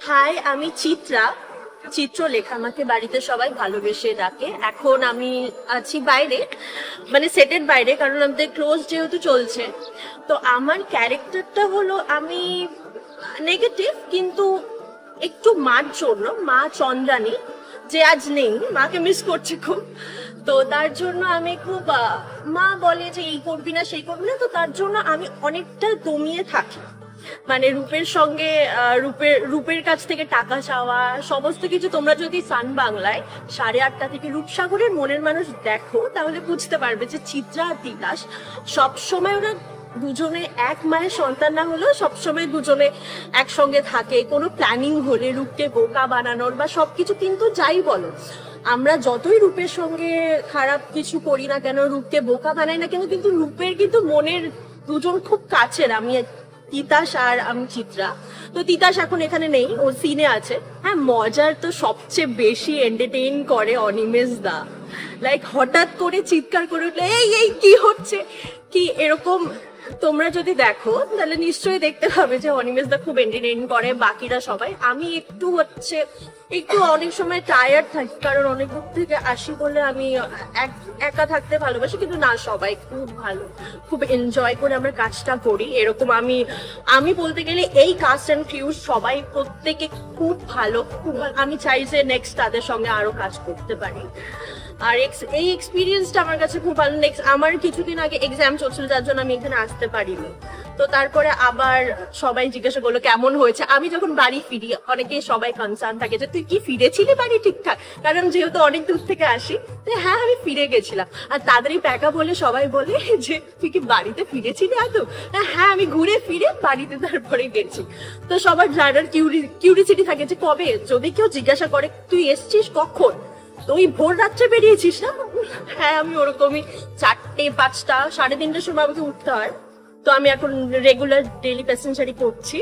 High, আমি চিত্রা। চিত্রলেখা আমাকে বাড়িতে সবাই ভালোবেসে ডাকে। এখন আমি আছি বাইরে, মানে সেটের বাইরে, কারণ আমাদের ক্লোজ যেহেতু চলছে। তো আমার ক্যারেক্টারটা হলো, আমি নেগেটিভ, কিন্তু একটু মার জন্য, মা চন্দ্রানী যে আজ নেই, মাকে মিস করছে খুব। তো তার জন্য আমি খুব মা বলে যে এই করবি না সেই করবি না, তো তার জন্য আমি অনেকটা দমিয়ে থাকি। মানে রূপের সঙ্গে রূপের কাছ থেকে টাকা চাওয়া সমস্ত কিছু। তোমরা যদি সান বাংলায় 8:30 থেকে রূপসাগরের মনের মানুষ দেখো, তাহলে বুঝতে পারবে যে চিত্রা আর তিতাস সবসময় ওরা দুজনে এক মায়ের সন্তান না হলেও সবসময় দুজনে একসঙ্গে থাকে। কোনো প্ল্যানিং হলে রূপকে বোকা বানানোর বা সবকিছু, কিন্তু যাই বলো, আমরা যতই রূপের সঙ্গে খারাপ কিছু করি না কেন, রূপকে বোকা বানাই না কেন, কিন্তু রূপের কিন্তু মনের দুজন খুব কাছের। আমি তিতাস আর আমি চিত্রা। তো তিতাস এখন এখানে নেই, ও সিনে আছে। হ্যাঁ, মজার তো সবচেয়ে বেশি এন্টারটেইন করে অনিমেষ দা। লাইক হঠাৎ করে চিৎকার করে উঠলে এই এই কি হচ্ছে কি এরকম। তোমরা যদি দেখো তাহলে নিশ্চয়ই দেখতে পাবে যে অনিমেষ দা খুব এন্টারটেইন করে, বাকিরা সবাই। আমি একটু অনেক সময় টায়ার্ড থাকি, কারণ অনেক দূর থেকে আসি বলে আমি একা থাকতে ভালোবাসি। কিন্তু না, সবাই খুব ভালো, খুব এনজয় করে আমরা কাজটা করি। এরকম আমি বলতে গেলে এই কাস্ট অ্যান্ড ক্রিউ সবাই প্রত্যেকে খুব ভালো, খুব ভালো। আমি চাই যে নেক্সট তাদের সঙ্গে আরো কাজ করতে পারি। আর এই এক্সপিরিয়েন্সটা আমার কাছে খুব ভালো। নেক্সট আমার কিছুদিন আগে এক্সাম চলছিল, যার জন্য আমি এখানে আসতে পারিনি। তো তারপরে আবার সবাই জিজ্ঞাসা করলো কেমন হয়েছে। আমি যখন বাড়ি ফিরি, অনেকেই সবাই কনসার্ন থাকে যে তুই কি ফিরেছিলি বাড়ি ঠিকঠাক, কারণ যেহেতু অনেক দূর থেকে আসি। তো হ্যাঁ, আমি ফিরে গেছিলাম। আর তাদেরই প্যাকা বলে সবাই বলে যে তুই কি বাড়িতে ফিরেছিলি আদৌ? হ্যাঁ, আমি ঘুরে ফিরে বাড়িতে তারপরে গেছি। তো সবার যারা কিউরিসিটি থাকে যে কবে, যদি কেউ জিজ্ঞাসা করে তুই এসছিস কখন, তো ওই ভোর রাত্রে বেরিয়েছিস না? হ্যাঁ, আমি ওরকমই 4টে 5টা 3:30টার সময় আমাকে উঠতে হয়। তো আমি এখন রেগুলার ডেইলি প্যাসেঞ্জারই করছি।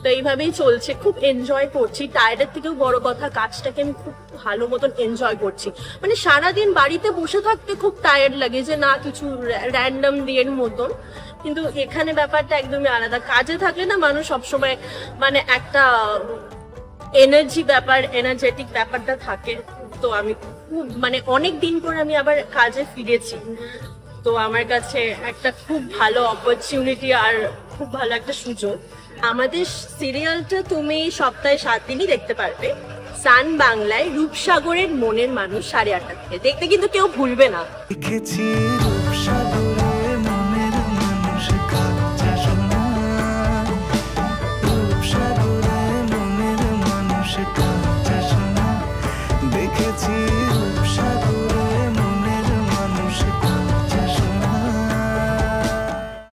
তো এইভাবেই চলছে, খুব এনজয় করছি। টায়ার্ডের থেকেও বড় কথা, কাজটাকে আমি খুব ভালো মতন এনজয় করছি। মানে সারাদিন বাড়িতে বসে থাকতে খুব টায়ার্ড লাগে, যে না কিছু র্যান্ডম দিয়ের মতন। কিন্তু এখানে ব্যাপারটা একদমই আলাদা। কাজে থাকলে না মানুষ সবসময় মানে একটা এনার্জেটিক ব্যাপারটা থাকে। তো আমি খুব মানে অনেক দিন পর আমি আবার কাজে ফিরেছি। তো আমার কাছে একটা খুব ভালো অপরচুনিটি আর খুব ভালো একটা সুযোগ। আমাদের সিরিয়ালটা তুমি সপ্তাহে 7 দিনই দেখতে পারবে সান বাংলায়, রূপসাগরের মনের মানুষ 8:30 থেকে। দেখতে কিন্তু কেউ ভুলবে না। দেখেছি